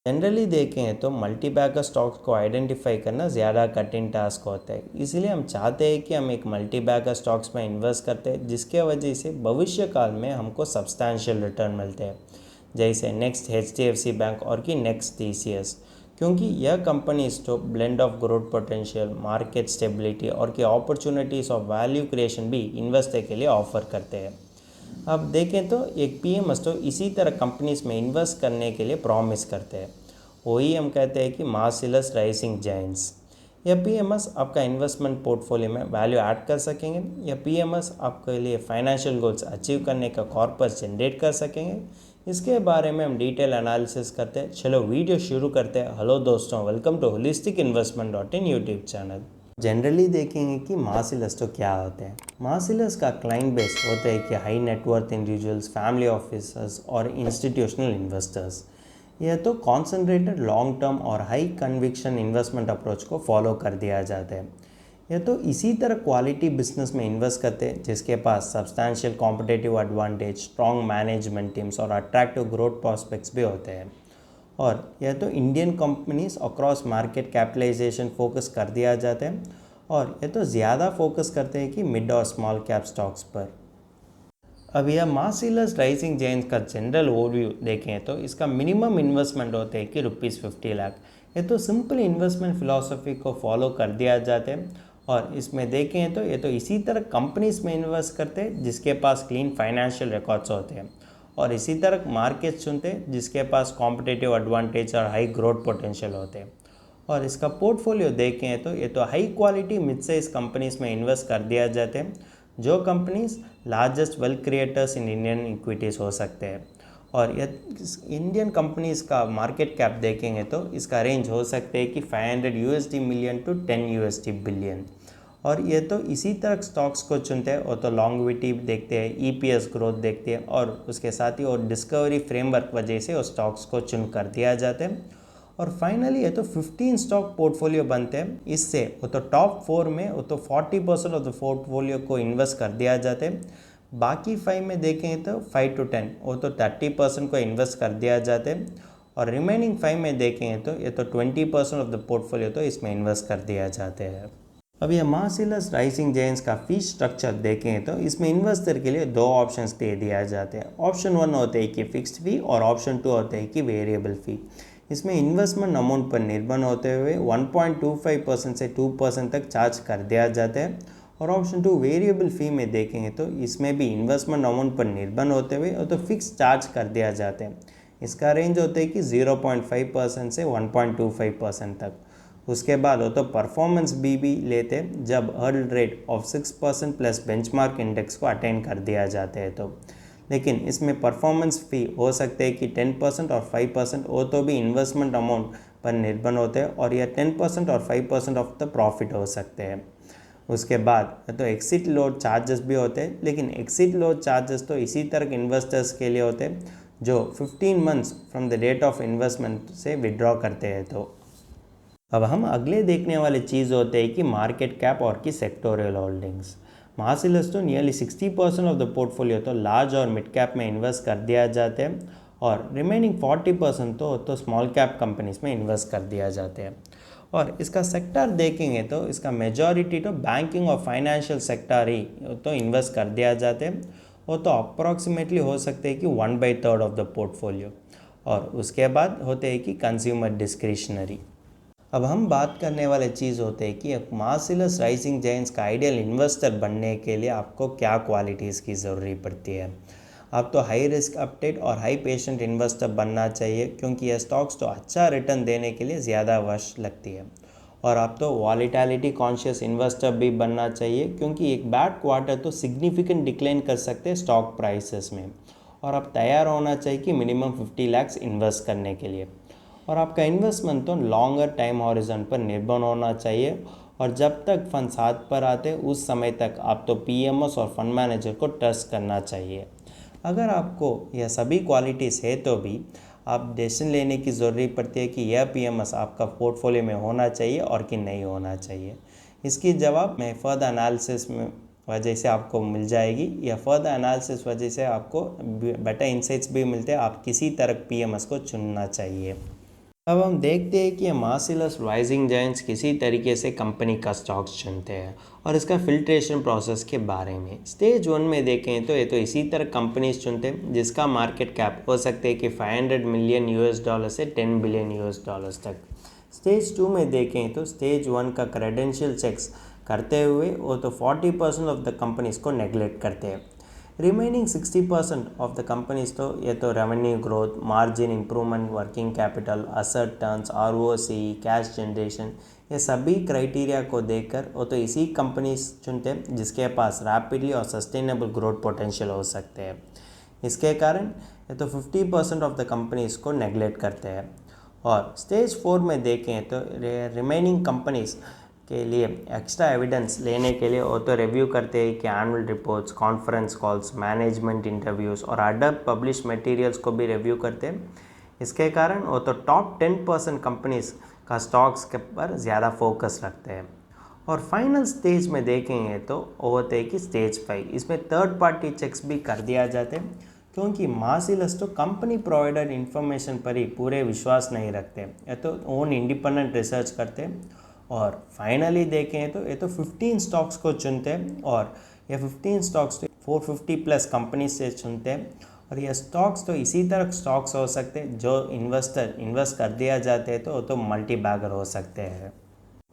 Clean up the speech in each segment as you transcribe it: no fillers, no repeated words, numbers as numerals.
Generally देखें तो multi bagger stocks को आइडेंटिफाई करना ज़्यादा कठिन टास्क होता है। इसलिए हम चाहते हैं कि हम एक मल्टी बैगर स्टॉक्स में इन्वेस्ट करते हैं जिसके वजह से भविष्य काल में हमको सब्सटैंशियल रिटर्न मिलते हैं, जैसे नेक्स्ट HDFC बैंक और कि नेक्स्ट TCS, क्योंकि यह कंपनीज तो blend of growth potential, market stability और कि अपॉर्चुनिटीज़ ऑफ वैल्यू क्रिएशन भी इन्वेस्टर के लिए ऑफर करते हैं। अब देखें तो एक PMS तो इसी तरह कंपनीज में इन्वेस्ट करने के लिए प्रॉमिस करते हैं। वही हम कहते हैं कि मार्सिलस राइजिंग जायंट्स। यह PMS आपका इन्वेस्टमेंट पोर्टफोलियो में वैल्यू ऐड कर सकेंगे। यह PMS आपके लिए फाइनेंशियल गोल्स अचीव करने का कॉर्पस जनरेट कर सकेंगे। इसके बारे में हम डिटेल एनालिसिस करते हैं। चलो वीडियो शुरू करते हैं। हेलो दोस्तों, welcome to holistic investment dot in YouTube channel. Generally देखेंगे कि मार्सिलस तो क्या होते हैं। मार्सिलस का क्लाइंट बेस होता है कि high net worth individuals, family officers और इंस्टीट्यूशनल इन्वेस्टर्स। यह तो कॉन्सेंट्रेटेड लॉन्ग टर्म और हाई कन्विक्शन इन्वेस्टमेंट अप्रोच को फॉलो कर दिया जाता है। यह तो इसी तरह क्वालिटी बिजनेस में इन्वेस्ट करते हैं जिसके पास substantial competitive advantage, strong management teams और अट्रैक्टिव ग्रोथ प्रॉस्पेक्ट्स भी होते हैं। और यह तो Indian companies across market capitalisation focus कर दिया जाता है और यह तो ज़्यादा फोकस करते हैं कि मिड और स्मॉल कैप स्टॉक्स पर। अब यह मार्सिलस राइजिंग जायंट्स का जनरल ओवरव्यू देखें तो इसका मिनिमम इन्वेस्टमेंट होते हैं कि ₹50 लाख। ये तो सिंपल इन्वेस्टमेंट फिलॉसफी को फॉलो कर दिया जाता है और इसमें देखें तो ये तो इसी तरह कंपनीज में इन्वेस्ट करते हैं जिसके पास क्लीन फाइनेंशियल रिकॉर्ड्स होते हैं और इसी तरह मार्केट चुनते हैं जिसके पास कॉम्पिटिटिव एडवांटेज और हाई ग्रोथ पोटेंशियल होते हैं। और इसका पोर्टफोलियो देखें तो ये तो high quality mid size companies में इन्वेस्ट कर दिया जाते हैं जो companies largest wealth creators in Indian equities हो सकते हैं। और यह इंडियन कंपनीज का मार्केट कैप देखेंगे तो इसका रेंज हो सकते हैं कि $500 मिलियन टू $10 बिलियन। और ये तो इसी तरह स्टॉक्स को चुनते हैं और तो लॉन्गविटी देखते हैं, EPS ग्रोथ देखते हैं और उसके साथ ही और डिस्कवरी फ्रेमवर्क वजह से उस स्टॉक्स को चुन कर दिया जाते हैं। और फाइनली ये तो 15 स्टॉक पोर्टफोलियो बनते हैं। इससे वो तो टॉप 4 में वो तो 40% ऑफ द पोर्टफोलियो को इन्वेस्ट कर दिया जाते हैं। बाकी 5 में देखें तो 5 to 10 वो तो 30% को इन्वेस्ट कर दिया जाते हैं और रिमेनिंग 5 में देखें तो ये तो 20% ऑफ द पोर्टफोलियो तो इसमें इन्वेस्ट कर दिया जाते हैं। अब ये मार्सिलस राइजिंग जायंट्स का फी स्ट्रक्चर देखें तो इसमें इन्वेस्टर के लिए दो ऑप्शंस दे दिया जाते हैं। ऑप्शन 1 होते हैं कि फिक्स्ड फी और ऑप्शन 2 होते हैं कि वेरिएबल फी। इसमें इन्वेस्टमेंट अमाउंट पर निर्भर होते हुए 1.25% से 2% तक चार्ज कर दिया जाता है। और ऑप्शन 2 वेरिएबल फ़ी में देखेंगे तो इसमें भी इन्वेस्टमेंट अमाउंट पर निर्भर होते हुए और तो फिक्स चार्ज कर दिया जाता है। इसका रेंज होता है कि 0.5% से 1.25% तक। उसके बाद वो तो परफॉर्मेंस भी लेते हैं जब hurdle rate of 6% plus benchmark index को अटेंड कर दिया जाता है तो। लेकिन इसमें परफॉर्मेंस फ़ी हो सकते हैं कि 10% और 5%, वो तो भी इन्वेस्टमेंट अमाउंट पर निर्भर होते हैं और यह 10% और 5% ऑफ द प्रॉफिट हो सकते हैं। उसके बाद तो एक्सिट लोड चार्जेस भी होते हैं, लेकिन एक्सिट लोड चार्जेस तो इसी तरह इन्वेस्टर्स के लिए होते हैं जो 15 months from the date of investment से विड्रॉ करते हैं तो। अब हम अगले देखने वाली चीज़ होते हैं कि मार्केट कैप और की सेक्टोरियल होल्डिंग्स। मार्सिलस तो नियरली 60% ऑफ द पोर्टफोलियो तो लार्ज और मिड कैप में इन्वेस्ट कर दिया जाते हैं और रिमेनिंग 40% तो स्मॉल कैप कंपनीज में इन्वेस्ट कर दिया जाते हैं। और इसका सेक्टर देखेंगे तो इसका मेजॉरिटी तो बैंकिंग और फाइनेंशियल सेक्टर ही तो इन्वेस्ट कर दिया जाते हैं। वो तो अप्रॉक्सीमेटली हो सकते हैं कि 1/3 ऑफ द पोर्टफोलियो। और उसके बाद होते हैं कि कंज्यूमर डिस्क्रिशनरी। अब हम बात करने वाले चीज़ होते हैं कि मार्सिलस राइजिंग जायंट्स का आइडियल इन्वेस्टर बनने के लिए आपको क्या क्वालिटीज़ की ज़रूरी पड़ती है। आप तो हाई रिस्क अपटेट और हाई पेशेंट इन्वेस्टर बनना चाहिए क्योंकि यह स्टॉक्स तो अच्छा रिटर्न देने के लिए ज़्यादा वर्ष लगती है। और आप तो वॉलेटिलिटी कॉन्शियस इन्वेस्टर भी बनना चाहिए क्योंकि एक बैड क्वार्टर तो सिग्निफिकेंट डिक्लाइन कर सकते हैं स्टॉक प्राइसेस में। और आप तैयार होना चाहिए कि मिनिमम 50 लाख इन्वेस्ट करने के लिए। और आपका इन्वेस्टमेंट तो लॉन्गर टाइम हॉरिजन पर निर्भर होना चाहिए और जब तक फंड्स हाथ पर आते उस समय तक आप तो PMS और फंड मैनेजर को ट्रस्ट करना चाहिए। अगर आपको यह सभी क्वालिटीज़ है तो भी आप डिसीजन लेने की ज़रूरत पड़ती है कि यह PMS आपका पोर्टफोलियो में होना चाहिए और कि नहीं होना चाहिए। इसकी जवाब मैं फर्दर एनालिसिस में वजह से आपको मिल जाएगी या फर्दर एनालिसिस वजह से आपको बेटर इंसाइट्स भी मिलते हैं आप किसी तरह PMS को चुनना चाहिए। अब हम देखते हैं कि ये मार्सिलस राइजिंग जायंट्स किसी तरीके से कंपनी का स्टॉक्स चुनते हैं और इसका फिल्ट्रेशन प्रोसेस के बारे में स्टेज 1 में देखें तो ये तो इसी तरह कंपनीज चुनते हैं जिसका मार्केट कैप हो सकते हैं कि 500 मिलियन यूएस डॉलर से 10 बिलियन यूएस डॉलर्स तक। स्टेज 2 में देखें तो स्टेज 1 का क्रेडेंशियल चेक्स करते हुए वो तो 40% ऑफ द कंपनीज को नेगलेक्ट करते हैं। रिमेनिंग 60% ऑफ द कंपनीज तो ये तो revenue growth, margin improvement, working capital, asset turns, ROC, cash generation, ये सभी क्राइटेरिया को देखकर वो तो इसी कंपनीज चुनते हैं जिसके पास रैपिडली और सस्टेनेबल ग्रोथ पोटेंशियल हो सकते हैं। इसके कारण ये तो 50% ऑफ द कंपनीज को नेगलेक्ट करते हैं। और स्टेज 4 में देखें तो रिमेनिंग कंपनीज के लिए एक्स्ट्रा एविडेंस लेने के लिए वो तो रिव्यू करते हैं कि annual reports, conference calls, management interviews और अदर पब्लिश मटेरियल्स को भी रिव्यू करते हैं। इसके कारण वो तो टॉप 10% कंपनीज का स्टॉक्स के पर ज़्यादा फोकस रखते हैं। और फाइनल स्टेज में देखेंगे तो वो होते हैं कि स्टेज 5, इसमें थर्ड पार्टी चेक्स भी कर दिया जाते हैं क्योंकि मार्सिलस तो कंपनी प्रोवाइडेड इन्फॉर्मेशन पर ही पूरे विश्वास नहीं रखते, या तो ओन इंडिपेंडेंट रिसर्च करते हैं। और फाइनली देखें तो ये तो 15 स्टॉक्स को चुनते हैं और ये 15 स्टॉक्स तो 450 प्लस कंपनी से चुनते हैं। और ये स्टॉक्स तो इसी तरह स्टॉक्स हो सकते हैं जो इन्वेस्ट कर दिया जाते हैं तो वो तो मल्टी बैगर हो सकते हैं।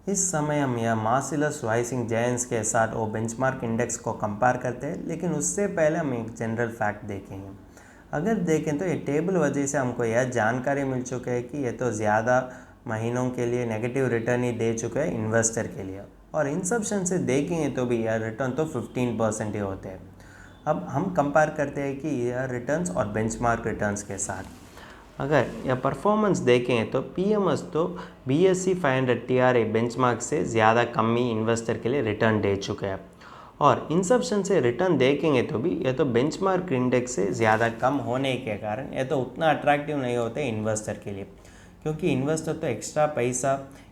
इस समय हम यह मार्सिलस राइजिंग जायंट्स के साथ वो बेंचमार्क इंडेक्स को कंपेयर करते हैं, लेकिन उससे पहले हम एक जनरल फैक्ट देखेंगे। अगर देखें तो ये टेबल वजह से हमको यह जानकारी मिल चुकी है कि ये तो ज़्यादा महीनों के लिए नेगेटिव रिटर्न ही दे चुके हैं इन्वेस्टर के लिए, और इंसेप्शन से देखेंगे तो भी यह रिटर्न तो 15% ही होते हैं। अब हम कंपेयर करते हैं कि यह रिटर्न्स और बेंचमार्क रिटर्न्स के साथ अगर यह परफॉर्मेंस देखें तो पीएमएस तो BSE 500 TRA बेंचमार्क से ज़्यादा कम ही इन्वेस्टर के लिए रिटर्न दे चुके हैं। और इंसेप्शन से रिटर्न देखेंगे तो भी यह तो बेंचमार्क इंडेक्स से ज़्यादा कम होने के कारण यह तो उतना अट्रैक्टिव नहीं होते इन्वेस्टर के लिए, क्योंकि इन्वेस्टर तो एक्स्ट्रा पैसा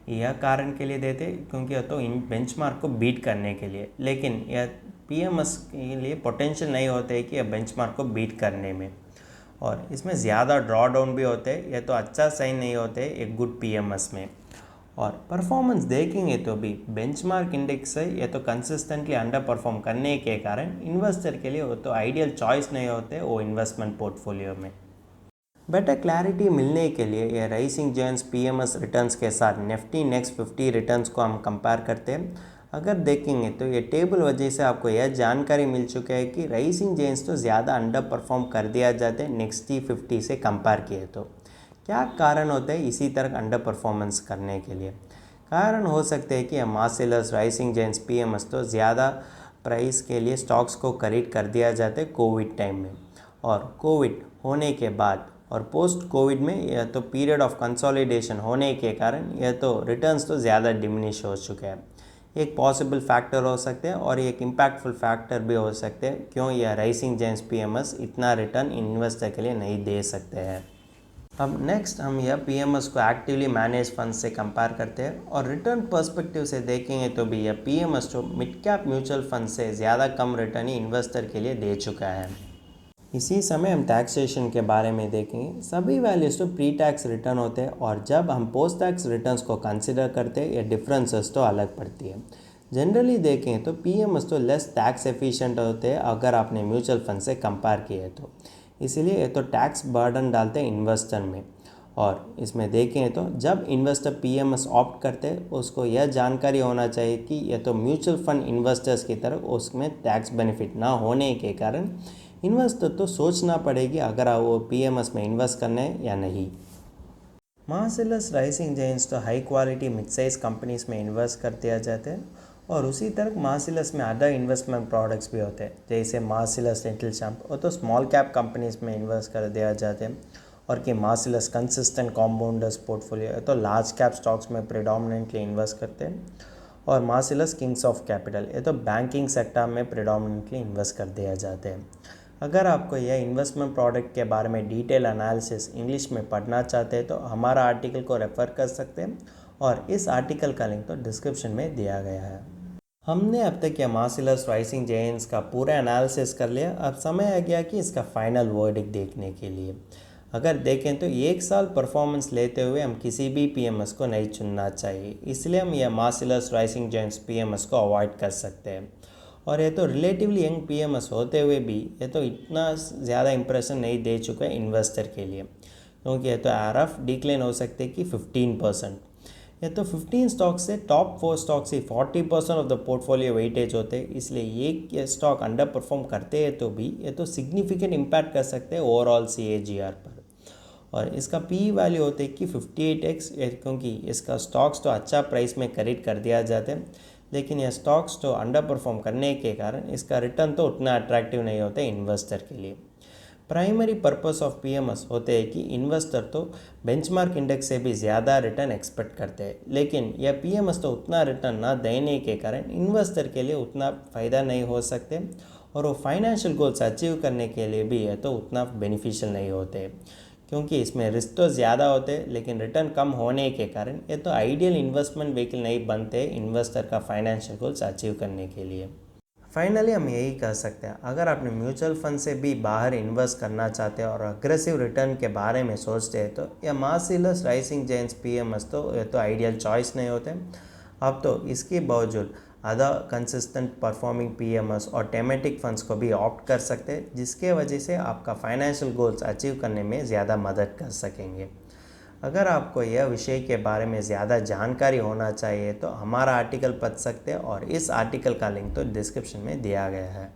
यह कारण के लिए देते क्योंकि यह तो इन बेंचमार्क को बीट करने के लिए, लेकिन यह पीएमएस के लिए पोटेंशियल नहीं होते कि यह बेंचमार्क को बीट करने में। और इसमें ज़्यादा ड्रॉ डाउन भी होते हैं, यह तो अच्छा साइन नहीं होते एक गुड पीएमएस में। और परफॉर्मेंस देखेंगे तो भी बेंचमार्क इंडेक्स से यह तो कंसिस्टेंटली अंडर परफॉर्म करने के कारण इन्वेस्टर के लिए वो तो आइडियल चॉइस नहीं होते वो इन्वेस्टमेंट पोर्टफोलियो में। बेटर क्लैरिटी मिलने के लिए यह राइजिंग जायंट्स पीएमएस रिटर्न्स के साथ निफ्टी नेक्स्ट 50 रिटर्न्स को हम कंपेयर करते हैं। अगर देखेंगे तो ये टेबल वजह से आपको यह जानकारी मिल चुका है कि राइजिंग जायंट्स तो ज़्यादा अंडर परफॉर्म कर दिया जाते हैं निफ्टी 50 से कंपेयर किए तो। क्या कारण होते हैं इसी तरह अंडर परफॉर्मेंस करने के लिए? कारण हो सकते हैं कि मार्सिलस राइजिंग जायंट्स पीएमएस तो ज़्यादा प्राइस के लिए स्टॉक्स को खरीद कर दिया जाता है कोविड टाइम में, और कोविड होने के बाद और पोस्ट कोविड में यह तो पीरियड ऑफ कंसोलिडेशन होने के कारण यह तो रिटर्न्स तो ज़्यादा डिमिनिश हो चुके हैं। एक पॉसिबल फैक्टर हो सकते हैं और एक इम्पैक्टफुल फैक्टर भी हो सकते हैं क्यों यह राइजिंग जायंट्स पीएमएस इतना रिटर्न इन्वेस्टर के लिए नहीं दे सकते हैं। अब नेक्स्ट हम यह पीएमएस को एक्टिवली मैनेज फंड से कंपेयर करते हैं और रिटर्न पर्सपेक्टिव से देखेंगे तो भी यह पीएमएस तो मिड कैप म्यूचुअल फंड से ज़्यादा कम रिटर्न ही इन्वेस्टर के लिए दे चुका है। इसी समय हम टैक्सेशन के बारे में देखेंगे। सभी वैल्यूज तो प्री टैक्स रिटर्न होते हैं और जब हम पोस्ट टैक्स रिटर्न्स को कंसिडर करते हैं ये डिफरेंसेस तो अलग पड़ती है। जनरली देखें तो पीएमएस तो लेस टैक्स एफिशिएंट होते हैं अगर आपने म्यूचुअल फंड से कंपेयर किए तो, इसीलिए ये तो टैक्स बर्डन डालते हैं इन्वेस्टर में। और इसमें देखें तो जब इन्वेस्टर पीएमएस ऑप्ट करते हैं उसको यह जानकारी होना चाहिए कि यह तो म्यूचुअल फंड इन्वेस्टर्स की तरफ उसमें टैक्स बेनिफिट ना होने के कारण इन्वेस्टर तो सोचना पड़ेगी अगर वो पीएमएस में इन्वेस्ट करना है या नहीं। मार्सिलस राइजिंग जायंट्स तो high quality mid size companies में इन्वेस्ट कर दिया जाते हैं और उसी तरह मार्सिलस में अदर इन्वेस्टमेंट प्रोडक्ट्स भी होते हैं जैसे मार्सिलस डेंटल शैम्पू, वो तो स्मॉल कैप कंपनीज में इन्वेस्ट कर दिया जाते हैं। और कि मार्सिलस कंसिस्टेंट कॉम्पाउंडर्स पोर्टफोलियो तो लार्ज कैप स्टॉक्स में प्रेडोमिनेंटली इन्वेस्ट करते हैं। और मार्सिलस किंग्स ऑफ कैपिटल ये तो बैंकिंग सेक्टर में प्रेडोमिनेंटली इन्वेस्ट कर दिया जाते हैं। अगर आपको यह इन्वेस्टमेंट प्रोडक्ट के बारे में डिटेल एनालिसिस इंग्लिश में पढ़ना चाहते हैं तो हमारा आर्टिकल को रेफ़र कर सकते हैं और इस आर्टिकल का लिंक तो डिस्क्रिप्शन में दिया गया है। हमने अब तक यह मार्सिलस राइजिंग जायंट्स का पूरा एनालिसिस कर लिया। अब समय आ गया कि इसका फाइनल वर्डिक्ट देखने के लिए। अगर देखें तो एक साल परफॉर्मेंस लेते हुए हम किसी भी पीएमएस को नहीं चुनना चाहिए, इसलिए हम यह मार्सिलस राइजिंग जायंट्स पीएमएस को अवॉइड कर सकते हैं। और ये तो रिलेटिवली यंग पीएमएस होते हुए भी ये तो इतना ज़्यादा इंप्रेशन नहीं दे चुका है इन्वेस्टर के लिए, क्योंकि ये तो आरएफ डिक्लाइन हो सकते हैं कि 15%। ये तो 15 स्टॉक से टॉप 4 स्टॉक से 40% ऑफ द पोर्टफोलियो वेटेज होते हैं, इसलिए ये स्टॉक अंडर परफॉर्म करते हैं तो भी ये तो सिग्निफिकेंट इम्पैक्ट कर सकते हैं ओवरऑल CAGR पर। और इसका पी वैल्यू होते हैं कि 58x, क्योंकि इसका स्टॉक्स तो अच्छा प्राइस में खरीद कर दिया जाते हैं, लेकिन यह स्टॉक्स तो अंडर परफॉर्म करने के कारण इसका रिटर्न तो उतना अट्रैक्टिव नहीं होता इन्वेस्टर के लिए। प्राइमरी पर्पस ऑफ पीएमएस होते हैं कि इन्वेस्टर तो बेंचमार्क इंडेक्स से भी ज़्यादा रिटर्न एक्सपेक्ट करते हैं, लेकिन यह पीएमएस तो उतना रिटर्न ना देने के कारण इन्वेस्टर के लिए उतना फ़ायदा नहीं हो सकते, और वो फाइनेंशियल गोल्स अचीव करने के लिए भी यह तो उतना बेनिफिशियल नहीं होते, क्योंकि इसमें रिस्क तो ज़्यादा होते हैं लेकिन रिटर्न कम होने के कारण ये तो आइडियल इन्वेस्टमेंट व्हीकल नहीं बनते इन्वेस्टर का फाइनेंशियल गोल्स अचीव करने के लिए। फाइनली हम यही कह सकते हैं, अगर आपने म्यूचुअल फंड से भी बाहर इन्वेस्ट करना चाहते हैं और अग्रेसिव रिटर्न के बारे में सोचते हैं तो यह मार्सिलस राइजिंग जायंट्स पीएमएस तो ये तो आइडियल चॉइस नहीं होते। अब तो इसके बावजूद अदर कंसिस्टेंट परफॉर्मिंग पीएमएस और टेमेटिक फंड्स को भी ऑप्ट कर सकते हैं, जिसके वजह से आपका फाइनेंशियल गोल्स अचीव करने में ज़्यादा मदद कर सकेंगे। अगर आपको यह विषय के बारे में ज़्यादा जानकारी होना चाहिए तो हमारा आर्टिकल पढ़ सकते हैं, और इस आर्टिकल का लिंक तो डिस्क्रिप्शन में दिया गया है।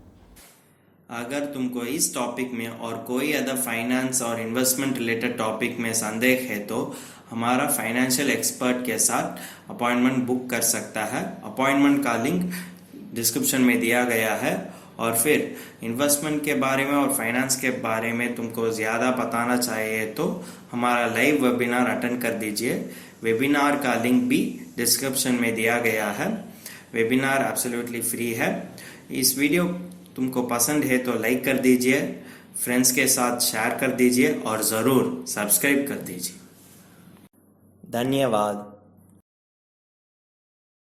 अगर तुमको इस टॉपिक में और कोई अदर फाइनेंस और इन्वेस्टमेंट रिलेटेड टॉपिक में संदेह है तो हमारा फाइनेंशियल एक्सपर्ट के साथ अपॉइंटमेंट बुक कर सकता है। अपॉइंटमेंट का लिंक डिस्क्रिप्शन में दिया गया है। और फिर इन्वेस्टमेंट के बारे में और फाइनेंस के बारे में तुमको ज़्यादा बताना चाहिए तो हमारा लाइव वेबिनार अटेंड कर दीजिए। वेबिनार का लिंक भी डिस्क्रिप्शन में दिया गया है। वेबिनार एब्सोल्युटली फ्री है। इस वीडियो तुमको पसंद है तो लाइक कर दीजिए, फ्रेंड्स के साथ शेयर कर दीजिए और ज़रूर सब्सक्राइब कर दीजिए। धन्यवाद।